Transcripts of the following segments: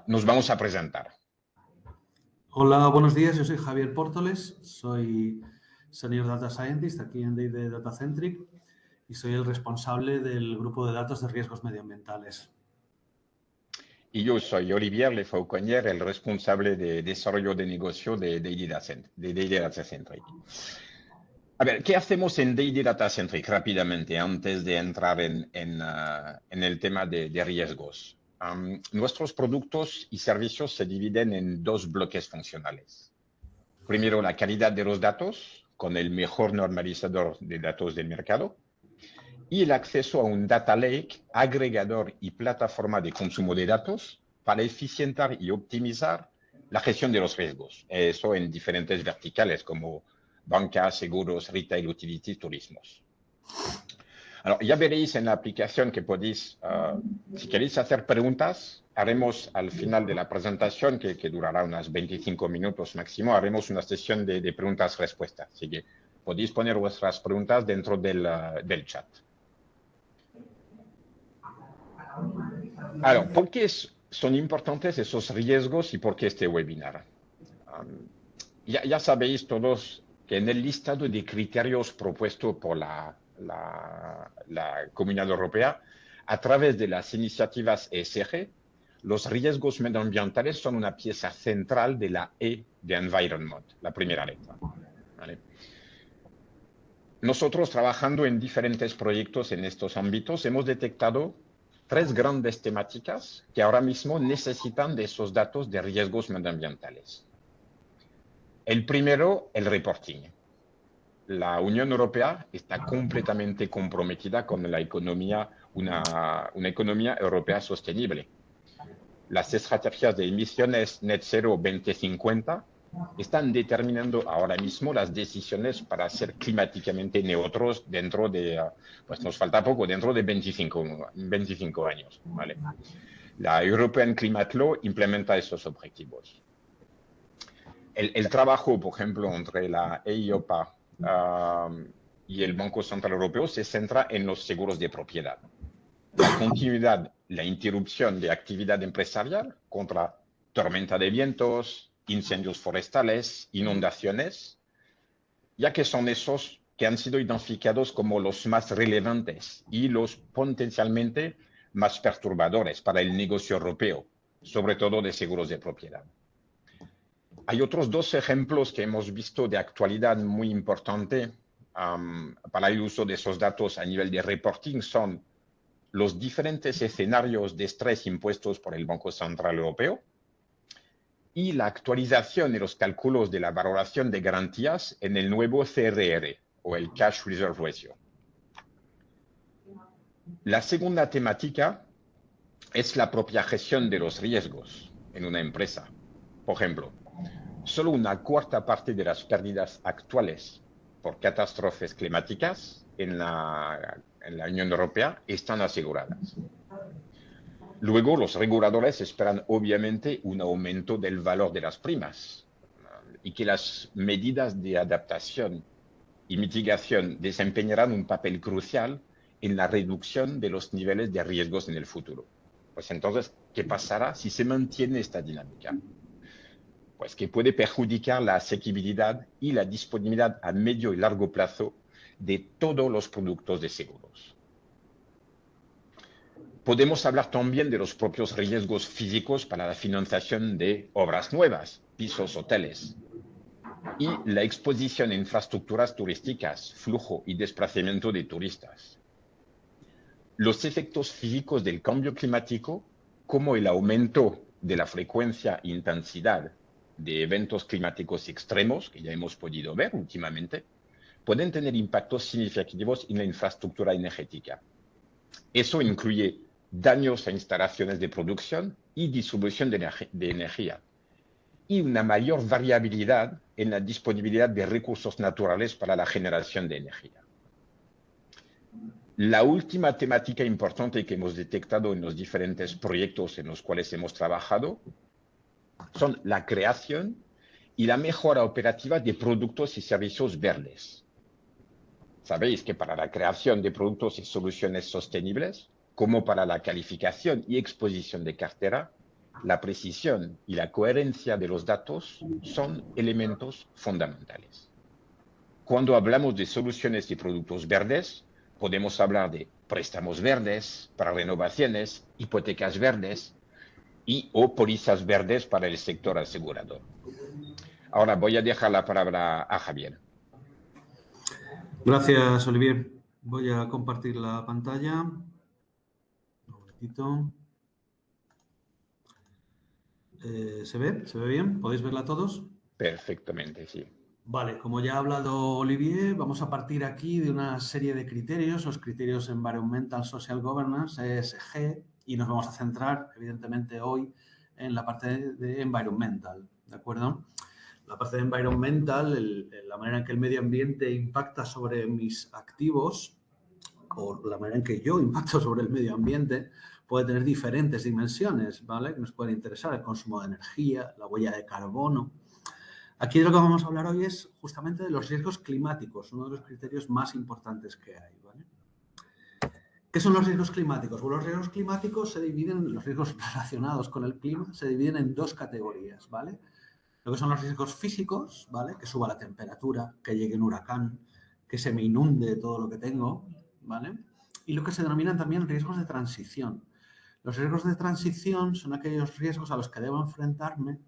nos vamos a presentar. Hola, buenos días. Yo soy Javier Pórtoles, soy Senior Data Scientist aquí en D&D Datacentric y soy el responsable del grupo de datos de riesgos medioambientales. Y yo soy Olivier Lefauconnier, el responsable de desarrollo de negocio de D&D Datacentric. A ver, ¿qué hacemos en D&D Datacentric rápidamente antes de entrar en el tema de riesgos? Nuestros productos y servicios se dividen en dos bloques funcionales. Primero, la calidad de los datos, con el mejor normalizador de datos del mercado, y el acceso a un data lake, agregador y plataforma de consumo de datos para eficientar y optimizar la gestión de los riesgos. Eso en diferentes verticales como banca, seguros, retail, utilities, turismos. Ya veréis en la aplicación que podéis, si queréis hacer preguntas, haremos al final de la presentación, que durará unos 25 minutos máximo, haremos una sesión de preguntas-respuestas. Así que podéis poner vuestras preguntas dentro del chat. ¿Por qué son importantes esos riesgos y por qué este webinar? Ya sabéis todos que en el listado de criterios propuesto por la Comunidad Europea, a través de las iniciativas ESG, los riesgos medioambientales son una pieza central de la E de Environment, la primera letra. ¿Vale? Nosotros, trabajando en diferentes proyectos en estos ámbitos, hemos detectado tres grandes temáticas que ahora mismo necesitan de esos datos de riesgos medioambientales. El primero, el reporting. La Unión Europea está completamente comprometida con la economía, una economía europea sostenible. Las estrategias de emisiones Net Zero 2050 están determinando ahora mismo las decisiones para ser climáticamente neutros dentro de, pues nos falta poco, dentro de 25 años. ¿Vale? La European Climate Law implementa esos objetivos. El trabajo, por ejemplo, entre la EIOPA y el Banco Central Europeo se centra en los seguros de propiedad. La continuidad, la interrupción de actividad empresarial contra tormenta de vientos, incendios forestales, inundaciones, ya que son esos que han sido identificados como los más relevantes y los potencialmente más perturbadores para el negocio europeo, sobre todo de seguros de propiedad. Hay otros dos ejemplos que hemos visto de actualidad muy importante para el uso de esos datos a nivel de reporting, son los diferentes escenarios de estrés impuestos por el Banco Central Europeo y la actualización de los cálculos de la valoración de garantías en el nuevo CRR o el Cash Reserve Ratio. La segunda temática es la propia gestión de los riesgos en una empresa. Por ejemplo, solo una cuarta parte de las pérdidas actuales por catástrofes climáticas en la Unión Europea están aseguradas. Luego, los reguladores esperan obviamente un aumento del valor de las primas y que las medidas de adaptación y mitigación desempeñarán un papel crucial en la reducción de los niveles de riesgos en el futuro. Pues entonces, ¿qué pasará si se mantiene esta dinámica? Pues que puede perjudicar la asequibilidad y la disponibilidad a medio y largo plazo de todos los productos de seguros. Podemos hablar también de los propios riesgos físicos para la financiación de obras nuevas, pisos, hoteles, y la exposición a infraestructuras turísticas, flujo y desplazamiento de turistas. Los efectos físicos del cambio climático, como el aumento de la frecuencia e intensidad de eventos climáticos extremos, que ya hemos podido ver últimamente, pueden tener impactos significativos en la infraestructura energética. Eso incluye daños a instalaciones de producción y distribución de energía, y una mayor variabilidad en la disponibilidad de recursos naturales para la generación de energía. La última temática importante que hemos detectado en los diferentes proyectos en los cuales hemos trabajado son la creación y la mejora operativa de productos y servicios verdes. Sabéis que para la creación de productos y soluciones sostenibles, como para la calificación y exposición de cartera, la precisión y la coherencia de los datos son elementos fundamentales. Cuando hablamos de soluciones y productos verdes, podemos hablar de préstamos verdes para renovaciones, hipotecas verdes o pólizas verdes para el sector asegurador. Ahora voy a dejar la palabra a Javier. Gracias, Olivier. Voy a compartir la pantalla. Un momentito. ¿Se ve? ¿Se ve bien? ¿Podéis verla todos? Perfectamente, sí. Vale, como ya ha hablado Olivier, vamos a partir aquí de una serie de criterios, los criterios Environmental Social Governance, ESG, y nos vamos a centrar, evidentemente, hoy en la parte de Environmental, ¿de acuerdo? La parte de Environmental, la manera en que el medio ambiente impacta sobre mis activos o la manera en que yo impacto sobre el medio ambiente puede tener diferentes dimensiones, ¿vale? Que nos pueden interesar, el consumo de energía, la huella de carbono. Aquí de lo que vamos a hablar hoy es justamente de los riesgos climáticos, uno de los criterios más importantes que hay, ¿vale? ¿Qué son los riesgos climáticos? Bueno, los riesgos climáticos se dividen, los riesgos relacionados con el clima se dividen en dos categorías, ¿vale? Lo que son los riesgos físicos, ¿vale? Que suba la temperatura, que llegue un huracán, que se me inunde todo lo que tengo, ¿vale? Y lo que se denominan también riesgos de transición. Los riesgos de transición son aquellos riesgos a los que debo enfrentarme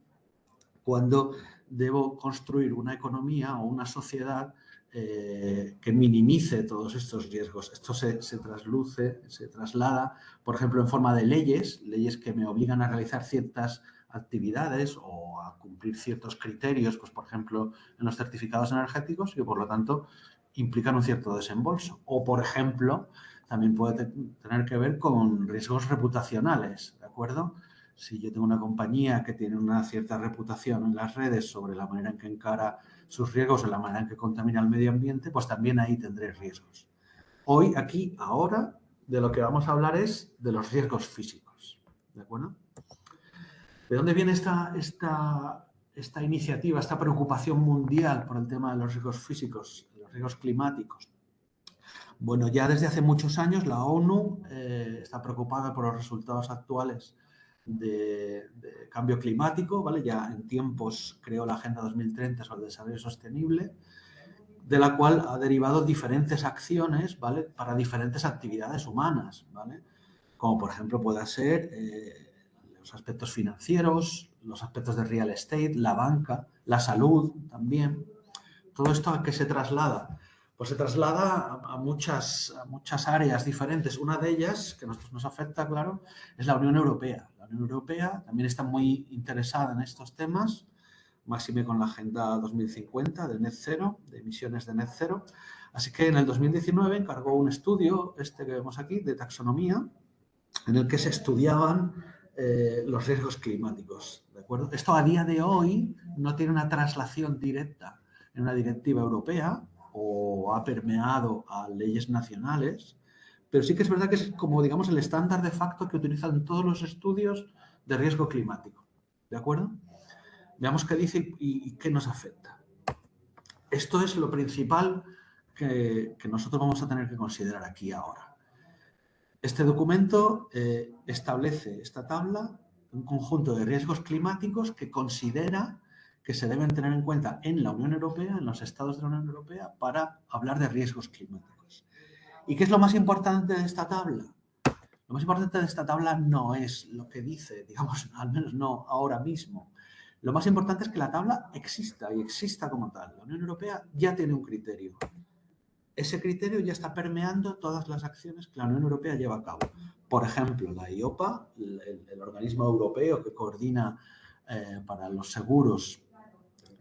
cuando debo construir una economía o una sociedad que minimice todos estos riesgos. Esto se traslada, por ejemplo, en forma de leyes que me obligan a realizar ciertas actividades o a cumplir ciertos criterios, pues por ejemplo, en los certificados energéticos y que por lo tanto implican un cierto desembolso. O, por ejemplo, también puede tener que ver con riesgos reputacionales, ¿de acuerdo? Si yo tengo una compañía que tiene una cierta reputación en las redes sobre la manera en que encara sus riesgos o la manera en que contamina el medio ambiente, pues también ahí tendré riesgos. Hoy, aquí, ahora, de lo que vamos a hablar es de los riesgos físicos. ¿De acuerdo? ¿De dónde viene esta iniciativa, esta preocupación mundial por el tema de los riesgos físicos, los riesgos climáticos? Bueno, ya desde hace muchos años la ONU está preocupada por los resultados actuales de cambio climático, ¿vale? Ya en tiempos creó la Agenda 2030 sobre el desarrollo sostenible, de la cual ha derivado diferentes acciones, ¿vale? Para diferentes actividades humanas, ¿vale? Como por ejemplo pueda ser los aspectos financieros, los aspectos de real estate, la banca, la salud también. ¿Todo esto a qué se traslada? Pues se traslada a muchas áreas diferentes. Una de ellas, que nos afecta, claro, es la Unión Europea. La Unión Europea también está muy interesada en estos temas, máxime con la Agenda 2050 de Net Zero, de emisiones de Net Zero. Así que en el 2019 encargó un estudio, que vemos aquí, de taxonomía, en el que se estudiaban los riesgos climáticos, ¿de acuerdo? Esto a día de hoy no tiene una traslación directa en una directiva europea o ha permeado a leyes nacionales, pero sí que es verdad que es como, digamos, el estándar de facto que utilizan todos los estudios de riesgo climático, ¿de acuerdo? Veamos qué dice y qué nos afecta. Esto es lo principal que nosotros vamos a tener que considerar aquí ahora. Este documento establece esta tabla, un conjunto de riesgos climáticos que considera que se deben tener en cuenta en la Unión Europea, en los estados de la Unión Europea, para hablar de riesgos climáticos. ¿Y qué es lo más importante de esta tabla? Lo más importante de esta tabla no es lo que dice, digamos, al menos no ahora mismo. Lo más importante es que la tabla exista y exista como tal. La Unión Europea ya tiene un criterio. Ese criterio ya está permeando todas las acciones que la Unión Europea lleva a cabo. Por ejemplo, la IOPA, el organismo europeo que coordina para los seguros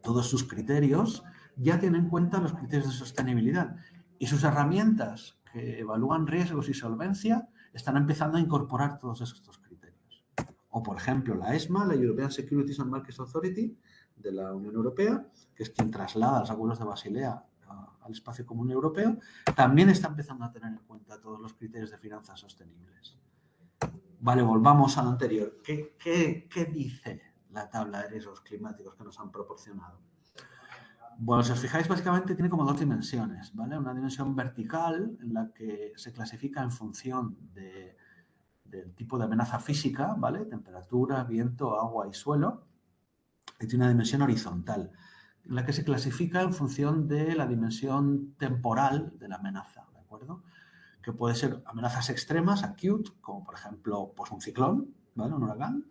todos sus criterios, ya tiene en cuenta los criterios de sostenibilidad. Y sus herramientas que evalúan riesgos y solvencia están empezando a incorporar todos estos criterios. O, por ejemplo, la ESMA, la European Securities and Markets Authority de la Unión Europea, que es quien traslada los acuerdos de Basilea al espacio común europeo, también está empezando a tener en cuenta todos los criterios de finanzas sostenibles. Vale, volvamos al anterior. ¿Qué dice la tabla de riesgos climáticos que nos han proporcionado? Bueno, si os fijáis, básicamente tiene como dos dimensiones, ¿vale? Una dimensión vertical en la que se clasifica en función de del tipo de amenaza física, ¿vale? Temperatura, viento, agua y suelo. Y tiene una dimensión horizontal, en la que se clasifica en función de la dimensión temporal de la amenaza, ¿de acuerdo? Que puede ser amenazas extremas, acute, como por ejemplo pues un ciclón, ¿vale? Un huracán,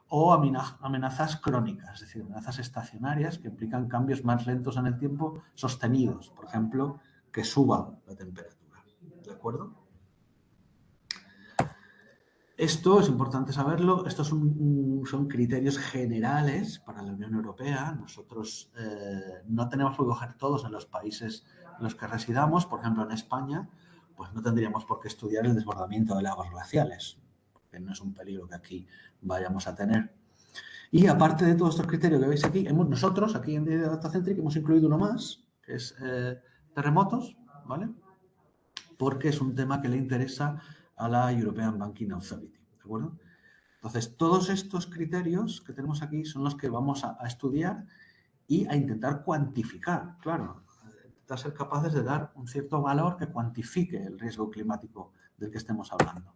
o amenazas crónicas, es decir, amenazas estacionarias que implican cambios más lentos en el tiempo sostenidos, por ejemplo, que suba la temperatura, ¿de acuerdo? Esto es importante saberlo, estos son criterios generales para la Unión Europea. Nosotros no tenemos que coger todos en los países en los que residamos. Por ejemplo, en España, pues no tendríamos por qué estudiar el desbordamiento de aguas glaciales, porque no es un peligro que aquí vayamos a tener. Y aparte de todos estos criterios que veis aquí, nosotros aquí en Datacentric hemos incluido uno más, que es terremotos, ¿vale? Porque es un tema que le interesa a la European Banking Authority, ¿de acuerdo? Entonces, todos estos criterios que tenemos aquí son los que vamos a estudiar y a intentar cuantificar, claro, intentar ser capaces de dar un cierto valor que cuantifique el riesgo climático del que estemos hablando.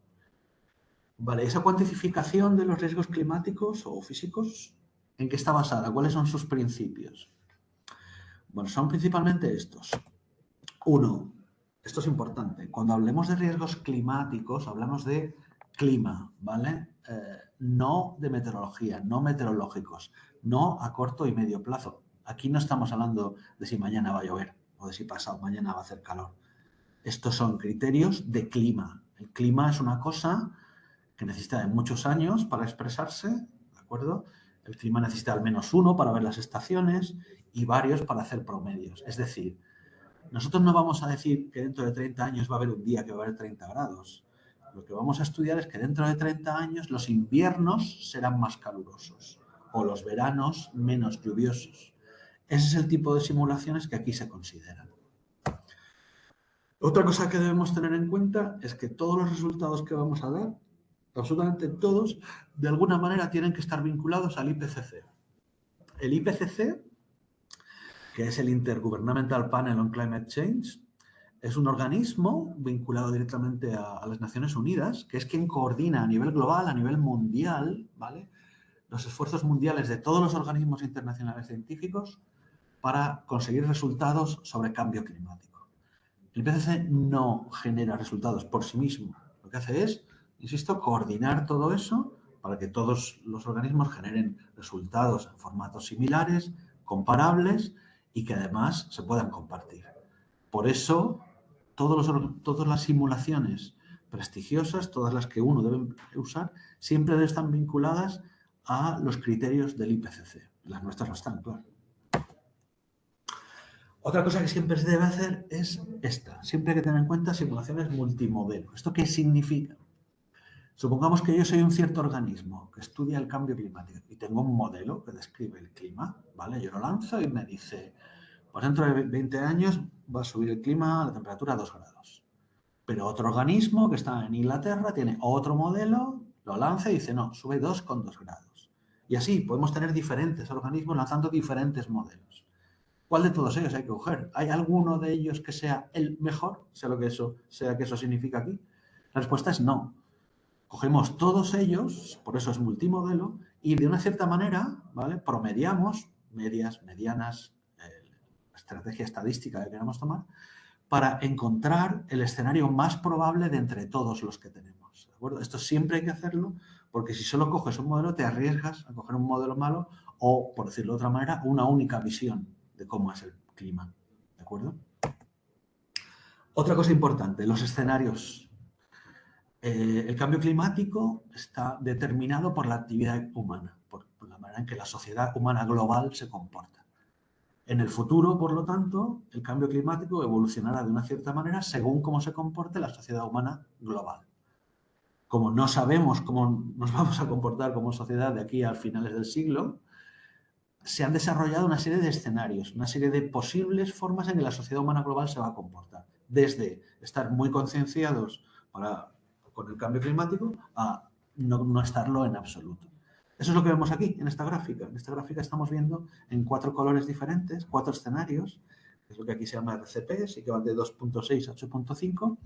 Vale, esa cuantificación de los riesgos climáticos o físicos, ¿en qué está basada? ¿Cuáles son sus principios? Bueno, son principalmente estos. Uno, esto es importante, cuando hablemos de riesgos climáticos, hablamos de clima, ¿vale? No de meteorología, no meteorológicos, no a corto y medio plazo. Aquí no estamos hablando de si mañana va a llover o de si pasado mañana va a hacer calor. Estos son criterios de clima. El clima es una cosa que necesita de muchos años para expresarse, ¿de acuerdo? El clima necesita al menos uno para ver las estaciones y varios para hacer promedios. Es decir, nosotros no vamos a decir que dentro de 30 años va a haber un día que va a haber 30 grados. Lo que vamos a estudiar es que dentro de 30 años los inviernos serán más calurosos o los veranos menos lluviosos. Ese es el tipo de simulaciones que aquí se consideran. Otra cosa que debemos tener en cuenta es que todos los resultados que vamos a dar, absolutamente todos, de alguna manera tienen que estar vinculados al IPCC. El IPCC, que es el Intergovernmental Panel on Climate Change, es un organismo vinculado directamente a las Naciones Unidas, que es quien coordina a nivel global, a nivel mundial, ¿vale?, los esfuerzos mundiales de todos los organismos internacionales científicos para conseguir resultados sobre cambio climático. El IPCC no genera resultados por sí mismo. Lo que hace es, insisto, coordinar todo eso para que todos los organismos generen resultados en formatos similares, comparables y que además se puedan compartir. Por eso, todas las simulaciones prestigiosas, todas las que uno debe usar, siempre están vinculadas a los criterios del IPCC. Las nuestras no están, claro. Otra cosa que siempre se debe hacer es esta. Siempre hay que tener en cuenta simulaciones multimodelo. ¿Esto qué significa? Supongamos que yo soy un cierto organismo que estudia el cambio climático y tengo un modelo que describe el clima, ¿vale? Yo lo lanzo y me dice, pues dentro de 20 años va a subir el clima, la temperatura a 2 grados. Pero otro organismo que está en Inglaterra tiene otro modelo, lo lanza y dice, no, sube 2,2 grados. Y así podemos tener diferentes organismos lanzando diferentes modelos. ¿Cuál de todos ellos hay que coger? ¿Hay alguno de ellos que sea el mejor, sea que eso significa aquí? La respuesta es no. Cogemos todos ellos, por eso es multimodelo, y de una cierta manera, ¿vale?, promediamos medias, medianas, la estrategia estadística que queramos tomar, para encontrar el escenario más probable de entre todos los que tenemos, ¿de acuerdo? Esto siempre hay que hacerlo porque si solo coges un modelo te arriesgas a coger un modelo malo o, por decirlo de otra manera, una única visión de cómo es el clima, ¿de acuerdo? Otra cosa importante, los escenarios. El cambio climático está determinado por la actividad humana, por la manera en que la sociedad humana global se comporta. En el futuro, por lo tanto, el cambio climático evolucionará de una cierta manera según cómo se comporte la sociedad humana global. Como no sabemos cómo nos vamos a comportar como sociedad de aquí a finales del siglo, se han desarrollado una serie de escenarios, una serie de posibles formas en que la sociedad humana global se va a comportar. Desde estar muy concienciados con el cambio climático a no estarlo en absoluto. Eso es lo que vemos aquí, en esta gráfica. En esta gráfica estamos viendo en 4 colores diferentes, 4 escenarios, que es lo que aquí se llama RCPs y que van de 2.6 a 8.5,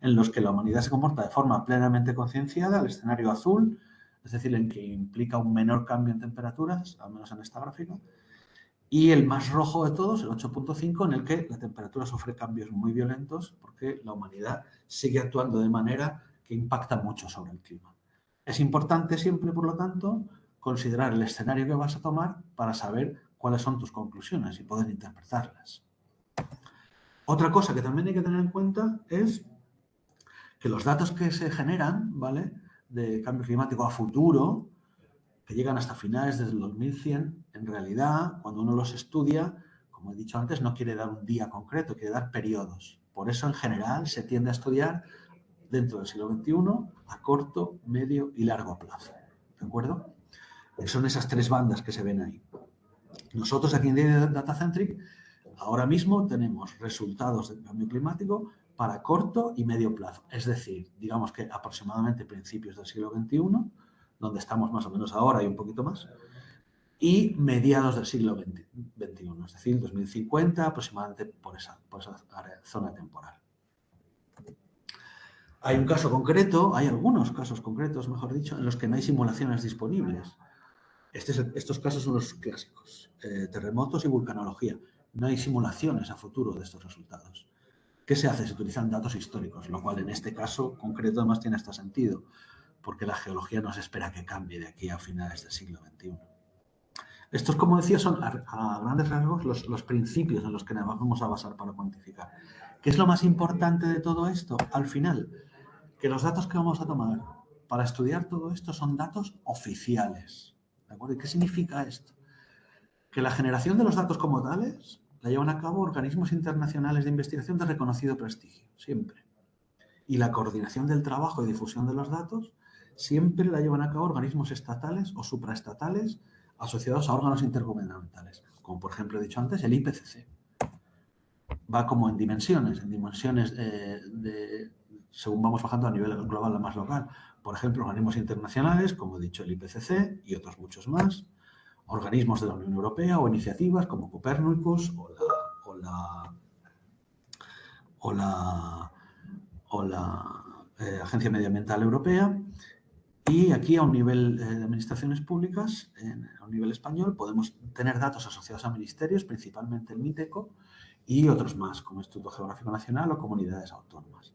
en los que la humanidad se comporta de forma plenamente concienciada, el escenario azul, es decir, en que implica un menor cambio en temperaturas, al menos en esta gráfica, y el más rojo de todos, el 8.5, en el que la temperatura sufre cambios muy violentos porque la humanidad sigue actuando de manera que impacta mucho sobre el clima. Es importante siempre, por lo tanto, considerar el escenario que vas a tomar para saber cuáles son tus conclusiones y poder interpretarlas. Otra cosa que también hay que tener en cuenta es que los datos que se generan, ¿vale?, de cambio climático a futuro, que llegan hasta finales del 2100, en realidad, cuando uno los estudia, como he dicho antes, no quiere dar un día concreto, quiere dar periodos. Por eso, en general, se tiende a estudiar dentro del siglo XXI a corto, medio y largo plazo. ¿De acuerdo? Son esas tres bandas que se ven ahí. Nosotros aquí en Datacentric ahora mismo tenemos resultados del cambio climático para corto y medio plazo. Es decir, digamos que aproximadamente principios del siglo XXI, donde estamos más o menos ahora y un poquito más, y mediados del siglo XXI, es decir, 2050, aproximadamente por esa zona temporal. Hay un caso concreto, hay algunos casos concretos, mejor dicho, en los que no hay simulaciones disponibles. Estos casos son los clásicos, terremotos y vulcanología. No hay simulaciones a futuro de estos resultados. ¿Qué se hace? Se utilizan datos históricos, lo cual en este caso concreto además tiene hasta sentido, porque la geología no se espera que cambie de aquí a finales del siglo XXI. Estos, como decía, son a grandes rasgos los principios en los que nos vamos a basar para cuantificar. ¿Qué es lo más importante de todo esto? Al final, que los datos que vamos a tomar para estudiar todo esto son datos oficiales. ¿De acuerdo? ¿Y qué significa esto? Que la generación de los datos como tales la llevan a cabo organismos internacionales de investigación de reconocido prestigio, siempre. Y la coordinación del trabajo y difusión de los datos siempre la llevan a cabo organismos estatales o supraestatales asociados a órganos intergubernamentales, como por ejemplo he dicho antes el IPCC. Va como en dimensiones según vamos bajando a nivel global a más local. Por ejemplo, organismos internacionales, como he dicho el IPCC y otros muchos más, organismos de la Unión Europea o iniciativas como Copernicus o la Agencia Medioambiental Europea. Y aquí, a un nivel de administraciones públicas, a un nivel español, podemos tener datos asociados a ministerios, principalmente el MITECO, y otros más, como Instituto Geográfico Nacional o comunidades autónomas.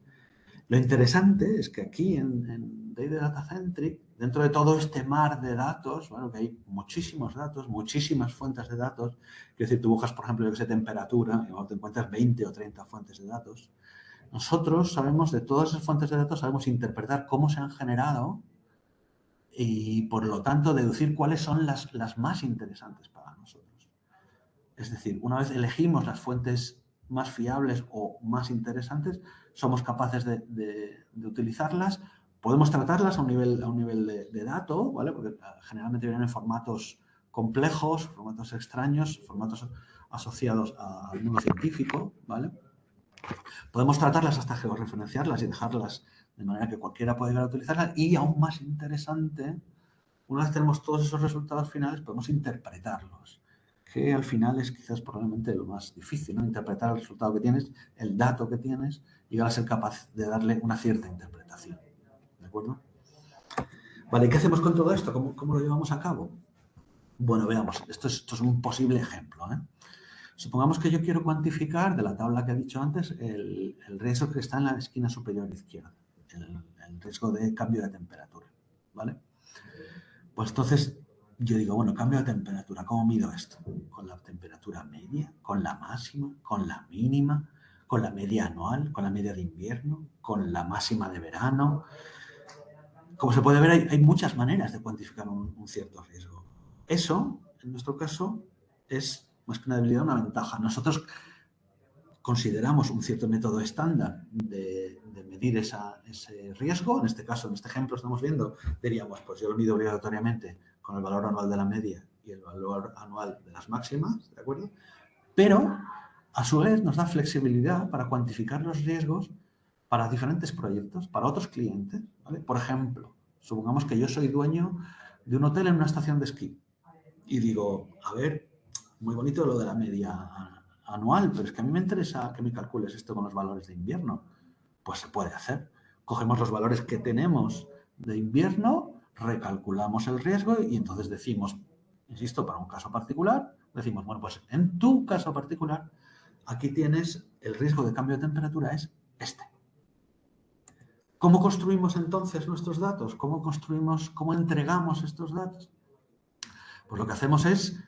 Lo interesante es que aquí en DD Datacentric, dentro de todo este mar de datos, bueno, que hay muchísimos datos, muchísimas fuentes de datos, es decir, tú buscas, por ejemplo, yo que sé, temperatura, y luego te encuentras 20 o 30 fuentes de datos. Nosotros sabemos, de todas esas fuentes de datos, sabemos interpretar cómo se han generado y, por lo tanto, deducir cuáles son las más interesantes para nosotros. Es decir, una vez elegimos las fuentes más fiables o más interesantes, somos capaces de utilizarlas. Podemos tratarlas a un nivel de dato, ¿vale? Porque generalmente vienen en formatos complejos, formatos extraños, formatos asociados al mundo científico, ¿vale? Podemos tratarlas hasta georreferenciarlas y dejarlas de manera que cualquiera pueda llegar a utilizarlas. Y aún más interesante, una vez tenemos todos esos resultados finales, podemos interpretarlos, que al final es quizás probablemente lo más difícil, ¿no? Interpretar el resultado que tienes, el dato que tienes, y llegar a ser capaz de darle una cierta interpretación. ¿De acuerdo? Vale, ¿qué hacemos con todo esto? ¿Cómo lo llevamos a cabo? Bueno, veamos, esto es un posible ejemplo, ¿eh? Supongamos que yo quiero cuantificar, de la tabla que he dicho antes, el riesgo que está en la esquina superior izquierda, el riesgo de cambio de temperatura, ¿vale? Pues entonces yo digo, bueno, cambio de temperatura, ¿cómo mido esto? ¿Con la temperatura media? ¿Con la máxima? ¿Con la mínima? ¿Con la media anual? ¿Con la media de invierno? ¿Con la máxima de verano? Como se puede ver, hay muchas maneras de cuantificar un cierto riesgo. Eso, en nuestro caso, es más que una debilidad, una ventaja. Nosotros consideramos un cierto método estándar de medir ese riesgo. En este caso, en este ejemplo estamos viendo, diríamos, pues yo lo mido obligatoriamente con el valor anual de la media y el valor anual de las máximas, ¿de acuerdo? Pero, a su vez, nos da flexibilidad para cuantificar los riesgos para diferentes proyectos, para otros clientes, ¿vale? Por ejemplo, supongamos que yo soy dueño de un hotel en una estación de esquí y digo, a ver, muy bonito lo de la media anual, pero es que a mí me interesa que me calcules esto con los valores de invierno. Pues se puede hacer. Cogemos los valores que tenemos de invierno, recalculamos el riesgo y entonces decimos, insisto, para un caso particular, decimos, bueno, pues en tu caso particular, aquí tienes el riesgo de cambio de temperatura es este. ¿Cómo construimos entonces nuestros datos? ¿Cómo entregamos estos datos? Pues lo que hacemos es,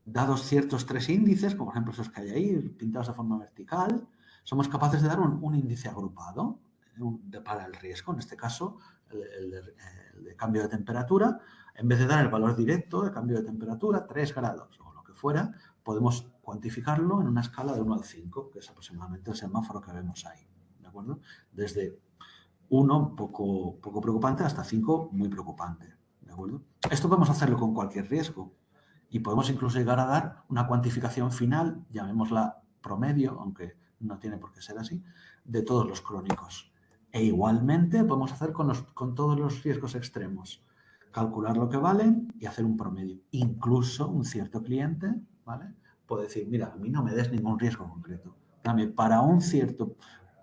dados ciertos 3 índices, como por ejemplo esos que hay ahí, pintados de forma vertical, somos capaces de dar un índice agrupado para el riesgo, en este caso el de cambio de temperatura. En vez de dar el valor directo de cambio de temperatura, 3 grados o lo que fuera, podemos cuantificarlo en una escala de 1 al 5, que es aproximadamente el semáforo que vemos ahí, ¿de acuerdo? Desde 1, poco preocupante, hasta 5, muy preocupante, ¿de acuerdo? Esto podemos hacerlo con cualquier riesgo y podemos incluso llegar a dar una cuantificación final, llamémosla promedio, aunque no tiene por qué ser así, de todos los crónicos. E igualmente podemos hacer con todos los riesgos extremos, calcular lo que valen y hacer un promedio. Incluso un cierto cliente, ¿vale?, puede decir, mira, a mí no me des ningún riesgo concreto. Dame para un cierto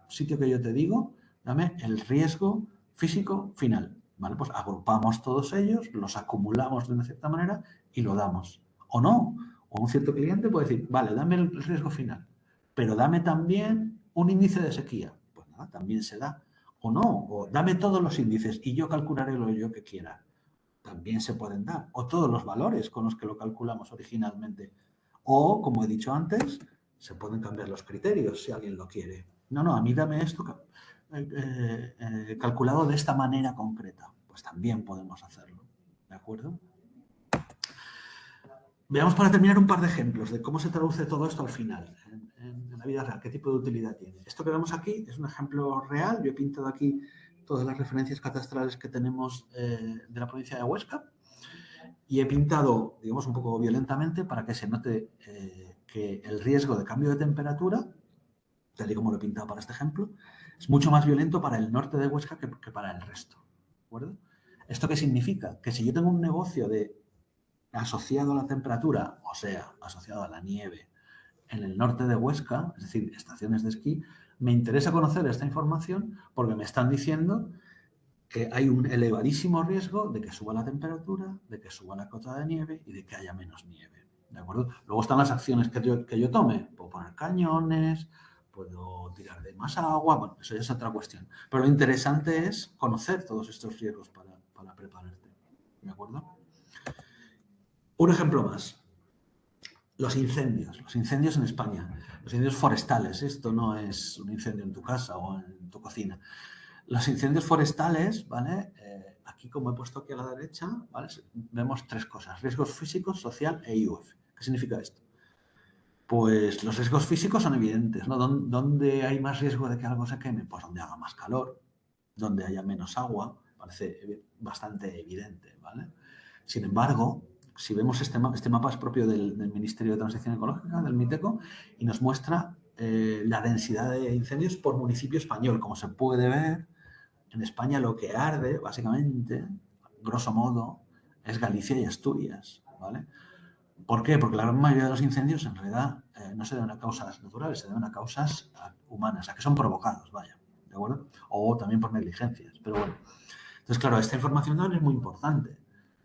sitio que yo te digo, dame el riesgo físico final. ¿Vale? Pues agrupamos todos ellos, los acumulamos de una cierta manera y lo damos. O no. O un cierto cliente puede decir, vale, dame el riesgo final, pero dame también un índice de sequía. Pues nada, también se da. O no. O dame todos los índices y yo calcularé lo yo que quiera. También se pueden dar. O todos los valores con los que lo calculamos originalmente. O, como he dicho antes, se pueden cambiar los criterios si alguien lo quiere. No, a mí dame esto calculado de esta manera concreta. Pues también podemos hacerlo. ¿De acuerdo? Veamos para terminar un par de ejemplos de cómo se traduce todo esto al final, en la vida real, qué tipo de utilidad tiene. Esto que vemos aquí es un ejemplo real. Yo he pintado aquí todas las referencias catastrales que tenemos de la provincia de Huesca y he pintado, digamos, un poco violentamente para que se note que el riesgo de cambio de temperatura, tal y como lo he pintado para este ejemplo, es mucho más violento para el norte de Huesca que para el resto. ¿De acuerdo? ¿Esto qué significa? Que si yo tengo un negocio asociado a la temperatura, o sea, asociado a la nieve, en el norte de Huesca, es decir, estaciones de esquí, me interesa conocer esta información porque me están diciendo que hay un elevadísimo riesgo de que suba la temperatura, de que suba la cota de nieve y de que haya menos nieve. ¿De acuerdo? Luego están las acciones que yo tome. Puedo poner cañones, puedo tirar de más agua, bueno, eso ya es otra cuestión. Pero lo interesante es conocer todos estos riesgos para prepararte. ¿De acuerdo? Un ejemplo más. Los incendios en España, los incendios forestales. Esto no es un incendio en tu casa o en tu cocina. Los incendios forestales, ¿vale? Aquí, como he puesto aquí a la derecha, ¿vale?, vemos 3 cosas: riesgos físicos, social e IUF. ¿Qué significa esto? Pues los riesgos físicos son evidentes, ¿no? ¿Dónde hay más riesgo de que algo se queme? Pues donde haga más calor, donde haya menos agua, parece bastante evidente, ¿vale? Sin embargo, si vemos este mapa es propio del Ministerio de Transición Ecológica, del MITECO, y nos muestra la densidad de incendios por municipio español. Como se puede ver, en España lo que arde, básicamente, grosso modo, es Galicia y Asturias, ¿vale? ¿Por qué? Porque la gran mayoría de los incendios en realidad no se deben a causas naturales, se deben a causas humanas, a que son provocados, vaya, ¿de acuerdo? O también por negligencias, pero bueno. Entonces, claro, esta información también es muy importante.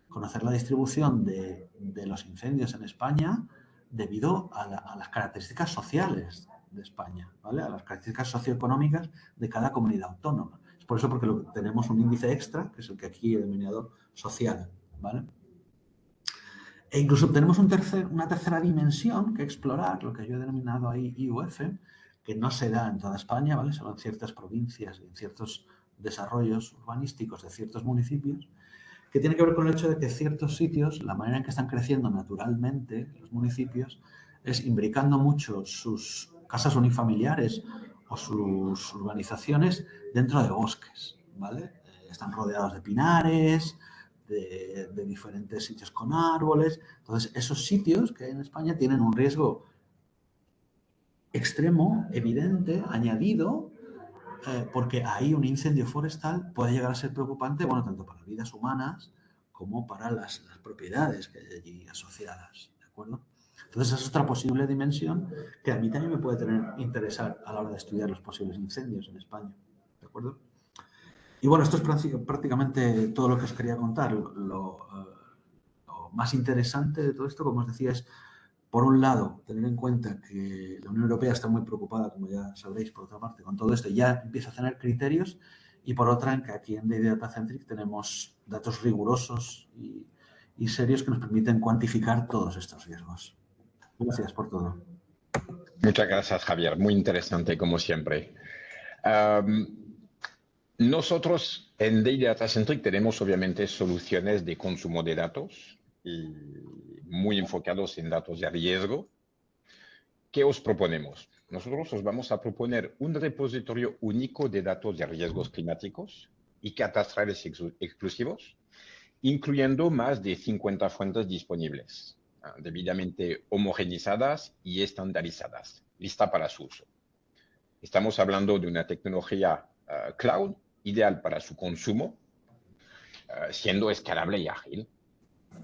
Conocer la distribución de los incendios en España debido a las características sociales de España, ¿vale? A las características socioeconómicas de cada comunidad autónoma. Es por eso porque tenemos un índice extra, que es el que aquí he denominado social, ¿vale? E incluso tenemos una tercera dimensión que explorar, lo que yo he denominado ahí IUF, que no se da en toda España, ¿vale? Solo en ciertas provincias y en ciertos desarrollos urbanísticos de ciertos municipios, que tiene que ver con el hecho de que ciertos sitios, la manera en que están creciendo naturalmente los municipios, es imbricando mucho sus casas unifamiliares o sus urbanizaciones dentro de bosques, ¿vale? Están rodeados de pinares, de diferentes sitios con árboles. Entonces, esos sitios que en España tienen un riesgo extremo, evidente, añadido, porque ahí un incendio forestal puede llegar a ser preocupante, bueno, tanto para vidas humanas como para las propiedades que hay allí asociadas, ¿de acuerdo? Entonces, esa es otra posible dimensión que a mí también me puede interesar a la hora de estudiar los posibles incendios en España. ¿De acuerdo? Y bueno, esto es prácticamente todo lo que os quería contar. Lo más interesante de todo esto, como os decía, es, por un lado, tener en cuenta que la Unión Europea está muy preocupada, como ya sabréis, por otra parte, con todo esto, ya empieza a tener criterios, y por otra, en que aquí en DD Data Centric tenemos datos rigurosos y serios que nos permiten cuantificar todos estos riesgos. Gracias por todo. Muchas gracias, Javier. Muy interesante, como siempre. Nosotros en Data Data Centric tenemos obviamente soluciones de consumo de datos y muy enfocados en datos de riesgo. ¿Qué os proponemos? Nosotros os vamos a proponer un repositorio único de datos de riesgos climáticos y catastrales exclusivos, incluyendo más de 50 fuentes disponibles, debidamente homogenizadas y estandarizadas, lista para su uso. Estamos hablando de una tecnología cloud ideal para su consumo, siendo escalable y ágil.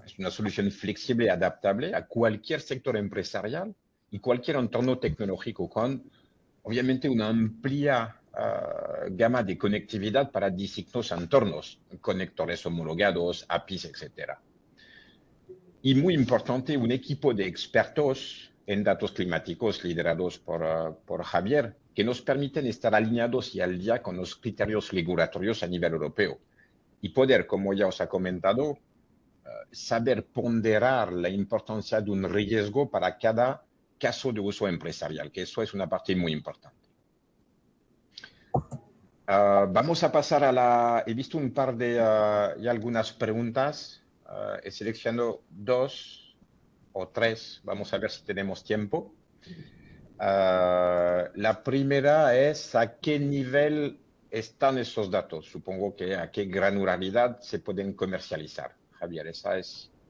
Es una solución flexible y adaptable a cualquier sector empresarial y cualquier entorno tecnológico, con obviamente una amplia gama de conectividad para distintos entornos, conectores homologados, APIs, etc. Y muy importante, un equipo de expertos en datos climáticos liderados por Javier, que nos permiten estar alineados y al día con los criterios regulatorios a nivel europeo y poder, como ya os ha comentado, saber ponderar la importancia de un riesgo para cada caso de uso empresarial, que eso es una parte muy importante. Vamos a pasar a la... He visto un par de y algunas preguntas. He seleccionado 2 o 3. Vamos a ver si tenemos tiempo. La primera es ¿a qué nivel están esos datos? Supongo que a qué granularidad se pueden comercializar. Javier, esa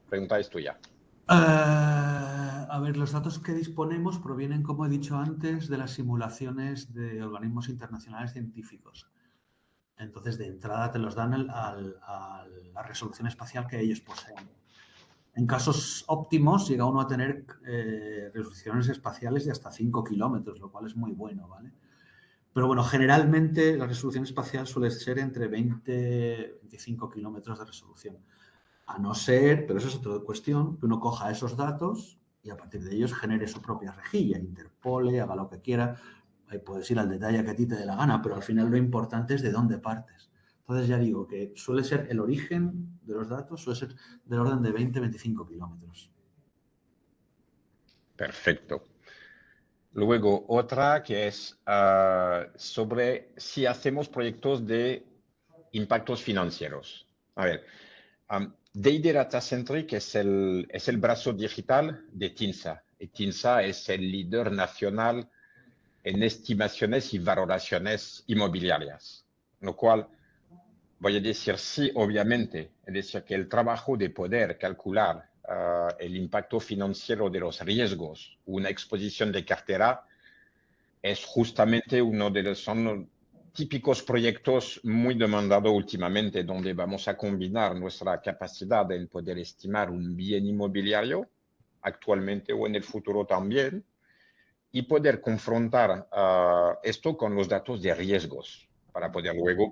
pregunta es tuya. A ver, los datos que disponemos provienen, como he dicho antes, de las simulaciones de organismos internacionales científicos. Entonces, de entrada te los dan a la resolución espacial que ellos poseen. En casos óptimos llega uno a tener resoluciones espaciales de hasta 5 kilómetros, lo cual es muy bueno, ¿vale? Pero bueno, generalmente la resolución espacial suele ser entre 20 y 25 kilómetros de resolución. A no ser, pero eso es otra cuestión, que uno coja esos datos y a partir de ellos genere su propia rejilla, interpole, haga lo que quiera. Puedes ir al detalle que a ti te dé la gana, pero al final lo importante es de dónde partes. Entonces ya digo que suele ser el origen de los datos, suele ser del orden de 20-25 kilómetros. Perfecto. Luego, otra que es sobre si hacemos proyectos de impactos financieros. A ver, DD Data Centric es el brazo digital de TINSA. Y TINSA es el líder nacional en estimaciones y valoraciones inmobiliarias. Lo cual, voy a decir sí, obviamente. Es decir, que el trabajo de poder calcular el impacto financiero de los riesgos, una exposición de cartera, es justamente uno de los típicos proyectos muy demandados últimamente, donde vamos a combinar nuestra capacidad en poder estimar un bien inmobiliario, actualmente o en el futuro también, y poder confrontar esto con los datos de riesgos, para poder luego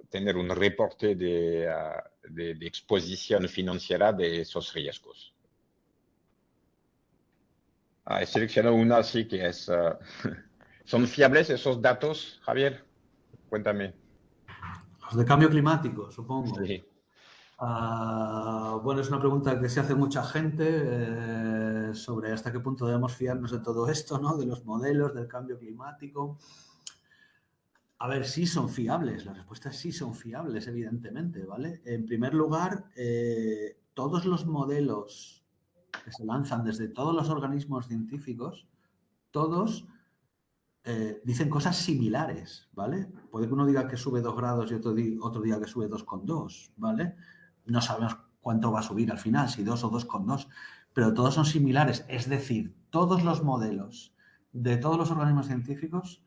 tener un reporte de exposición financiera de esos riesgos. He seleccionado una así que es... ¿Son fiables esos datos, Javier? Cuéntame. Los de cambio climático, supongo. Sí. Bueno, es una pregunta que se hace mucha gente sobre hasta qué punto debemos fiarnos de todo esto, ¿no? De los modelos, del cambio climático. A ver, sí son fiables. La respuesta es sí son fiables, evidentemente, ¿vale? En primer lugar, todos los modelos que se lanzan desde todos los organismos científicos, todos dicen cosas similares, ¿vale? Puede que uno diga que sube 2 grados y otro diga que sube 2,2, ¿vale? No sabemos cuánto va a subir al final, si 2 o 2,2, pero todos son similares. Es decir, todos los modelos de todos los organismos científicos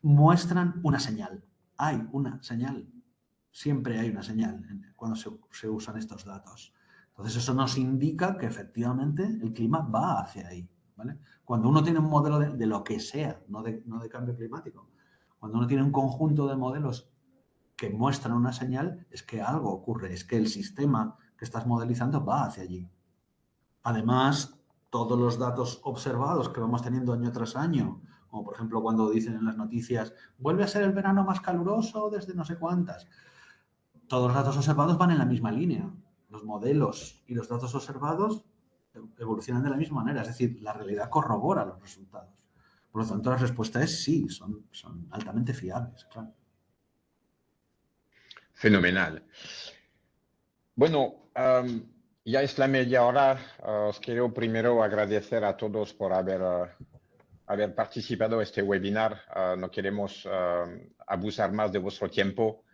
muestran una señal. Hay una señal. Siempre hay una señal cuando se usan estos datos. Entonces, eso nos indica que efectivamente el clima va hacia ahí, ¿vale? Cuando uno tiene un modelo de lo que sea, no de cambio climático, cuando uno tiene un conjunto de modelos que muestran una señal, es que algo ocurre, es que el sistema que estás modelizando va hacia allí. Además, todos los datos observados que vamos teniendo año tras año, como por ejemplo cuando dicen en las noticias, vuelve a ser el verano más caluroso desde no sé cuántas, todos los datos observados van en la misma línea. Los modelos y los datos observados evolucionan de la misma manera, es decir, la realidad corrobora los resultados. Por lo tanto, la respuesta es sí, son altamente fiables, claro. Fenomenal. Bueno, ya es la media hora. Os quiero primero agradecer a todos por haber participado en este webinar. No queremos abusar más de vuestro tiempo.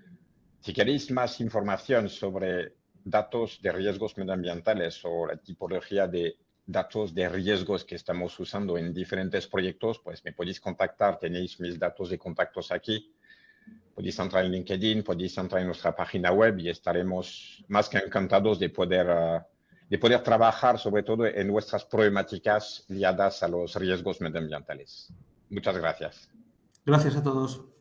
Si queréis más información sobre datos de riesgos medioambientales o la tipología de datos de riesgos que estamos usando en diferentes proyectos, pues me podéis contactar. Tenéis mis datos de contactos aquí. Podéis entrar en LinkedIn, podéis entrar en nuestra página web y estaremos más que encantados de poder trabajar sobre todo en nuestras problemáticas ligadas a los riesgos medioambientales. Muchas gracias. Gracias a todos.